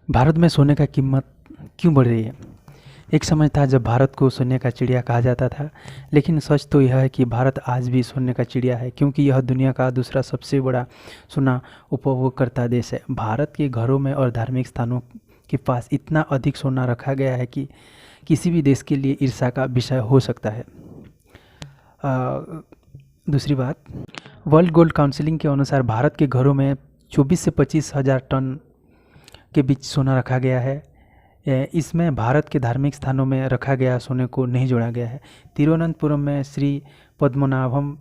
भारत में सोने का कीमत क्यों बढ़ रही है? एक समय था जब भारत को सोने का चिड़िया कहा जाता था, लेकिन सच तो यह है कि भारत आज भी सोने का चिड़िया है, क्योंकि यह दुनिया का दूसरा सबसे बड़ा सोना उपभोगकर्ता देश है। भारत के घरों में और धार्मिक स्थानों के पास इतना अधिक सोना रखा गया है कि किसी भी देश के लिए ईर्ष्या का विषय हो सकता है। दूसरी बात, वर्ल्ड गोल्ड काउंसिलिंग के अनुसार भारत के घरों में 24 से 25 हज़ार टन के बीच सोना रखा गया है। इसमें भारत के धार्मिक स्थानों में रखा गया सोने को नहीं जोड़ा गया है। तिरुवनंतपुरम में श्री पद्मनाभम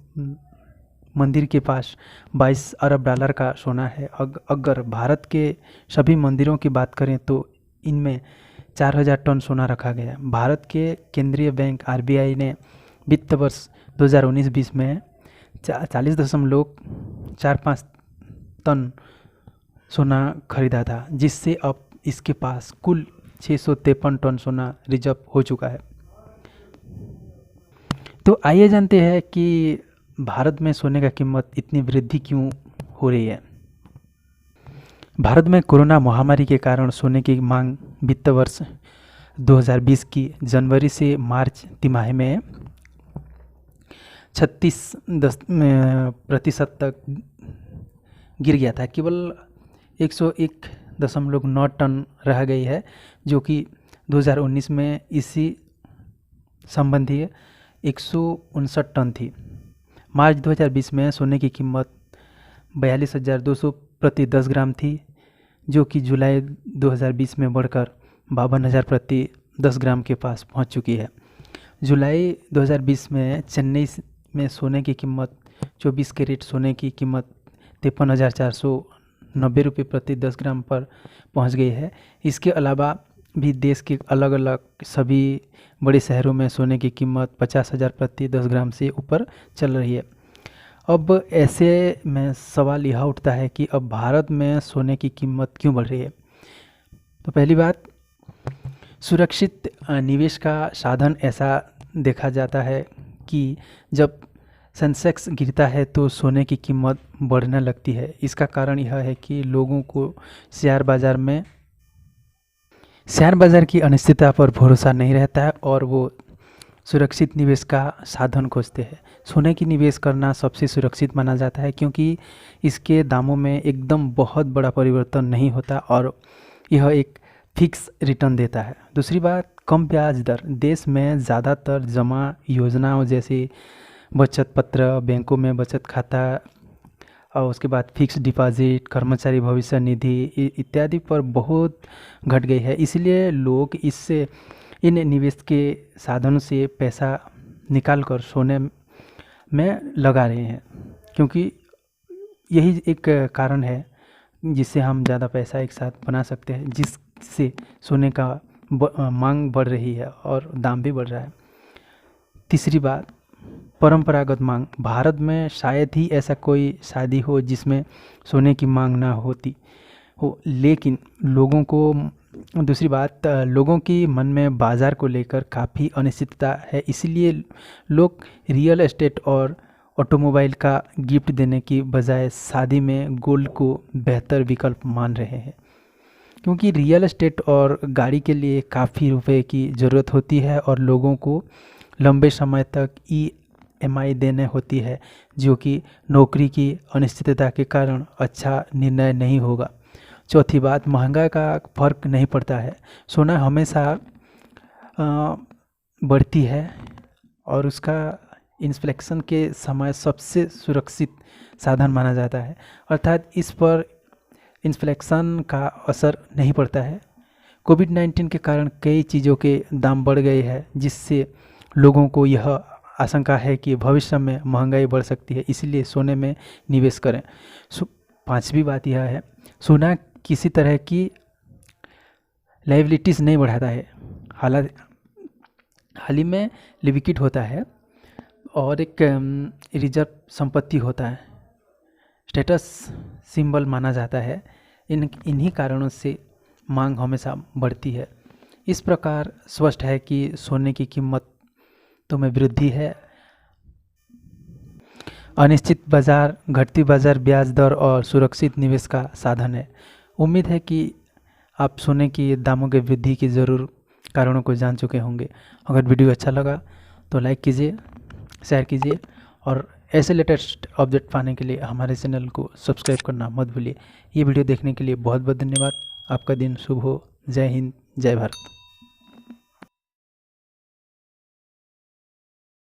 मंदिर के पास 22 अरब डॉलर का सोना है। अगर भारत के सभी मंदिरों की बात करें तो इनमें 4000 टन सोना रखा गया है। भारत के केंद्रीय बैंक आरबीआई ने वित्त वर्ष 2019-20 में 40.45 टन सोना खरीदा था, जिससे अब इसके पास कुल 653 टन सोना रिजर्व हो चुका है। तो आइए जानते हैं कि भारत में सोने का कीमत इतनी वृद्धि क्यों हो रही है। भारत में कोरोना महामारी के कारण सोने की मांग वित्त वर्ष 2020 की जनवरी से मार्च तिमाही में 36% तक गिर गया था। केवल 101.9 टन रह गई है, जो कि 2019 में इसी संबंधी 159 टन थी। मार्च 2020 में सोने की कीमत 42,200 प्रति 10 ग्राम थी, जो कि जुलाई 2020 में बढ़कर 52,000 प्रति 10 ग्राम के पास पहुंच चुकी है। जुलाई 2020 में चेन्नई में सोने की कीमत 24 कैरेट सोने की कीमत 53,490 रुपये प्रति 10 ग्राम पर पहुंच गई है। इसके अलावा भी देश के अलग अलग सभी बड़े शहरों में सोने की कीमत 50,000 प्रति 10 ग्राम से ऊपर चल रही है। अब ऐसे में सवाल यह उठता है कि अब भारत में सोने की कीमत क्यों बढ़ रही है। तो पहली बात, सुरक्षित निवेश का साधन ऐसा देखा जाता है कि जब सेंसेक्स गिरता है तो सोने की कीमत बढ़ने लगती है। इसका कारण यह है कि लोगों को शेयर बाज़ार की अनिश्चितता पर भरोसा नहीं रहता है और वो सुरक्षित निवेश का साधन खोजते हैं। सोने की निवेश करना सबसे सुरक्षित माना जाता है, क्योंकि इसके दामों में एकदम बहुत बड़ा परिवर्तन नहीं होता और यह एक फिक्स रिटर्न देता है। दूसरी बात, कम ब्याज दर। देश में ज़्यादातर जमा योजनाओं जैसे बचत पत्र, बैंकों में बचत खाता और उसके बाद फिक्स डिपॉजिट, कर्मचारी भविष्य निधि इत्यादि पर बहुत घट गई है। इसलिए लोग इससे इन निवेश के साधनों से पैसा निकाल कर सोने में लगा रहे हैं, क्योंकि यही एक कारण है जिससे हम ज़्यादा पैसा एक साथ बना सकते हैं, जिससे सोने का मांग बढ़ रही है और दाम भी बढ़ रहा है। तीसरी बात, परंपरागत मांग। भारत में शायद ही ऐसा कोई शादी हो जिसमें सोने की मांग ना होती हो, लेकिन दूसरी बात, लोगों की मन में बाज़ार को लेकर काफ़ी अनिश्चितता है। इसलिए लोग रियल एस्टेट और ऑटोमोबाइल का गिफ्ट देने की बजाय शादी में गोल्ड को बेहतर विकल्प मान रहे हैं, क्योंकि रियल एस्टेट और गाड़ी के लिए काफ़ी रुपए की ज़रूरत होती है और लोगों को लंबे समय तक EMI देने होती है, जो कि नौकरी की अनिश्चितता के कारण अच्छा निर्णय नहीं होगा। चौथी बात, महंगाई का फर्क नहीं पड़ता है। सोना हमेशा बढ़ती है और उसका इन्फ्लेशन के समय सबसे सुरक्षित साधन माना जाता है, अर्थात इस पर इन्फ्लेशन का असर नहीं पड़ता है। कोविड-19 के कारण कई चीज़ों के दाम बढ़ गए हैं, जिससे लोगों को यह आशंका है कि भविष्य में महंगाई बढ़ सकती है, इसलिए सोने में निवेश करें। पांचवी बात यह है, सोना किसी तरह की लायबिलिटीज़ नहीं बढ़ाता है। हाल ही में लिक्विड होता है और एक रिजर्व संपत्ति होता है, स्टेटस सिंबल माना जाता है। इन्हीं कारणों से मांग हमेशा बढ़ती है। इस प्रकार स्पष्ट है कि सोने की कीमत में वृद्धि है। अनिश्चित बाजार, घटती बाजार ब्याज दर और सुरक्षित निवेश का साधन है। उम्मीद है कि आप सोने की दामों के वृद्धि की ज़रूर कारणों को जान चुके होंगे। अगर वीडियो अच्छा लगा तो लाइक कीजिए, शेयर कीजिए और ऐसे लेटेस्ट अपडेट पाने के लिए हमारे चैनल को सब्सक्राइब करना मत भूलिए। ये वीडियो देखने के लिए बहुत बहुत धन्यवाद। आपका दिन शुभ हो। जय हिंद, जय भारत।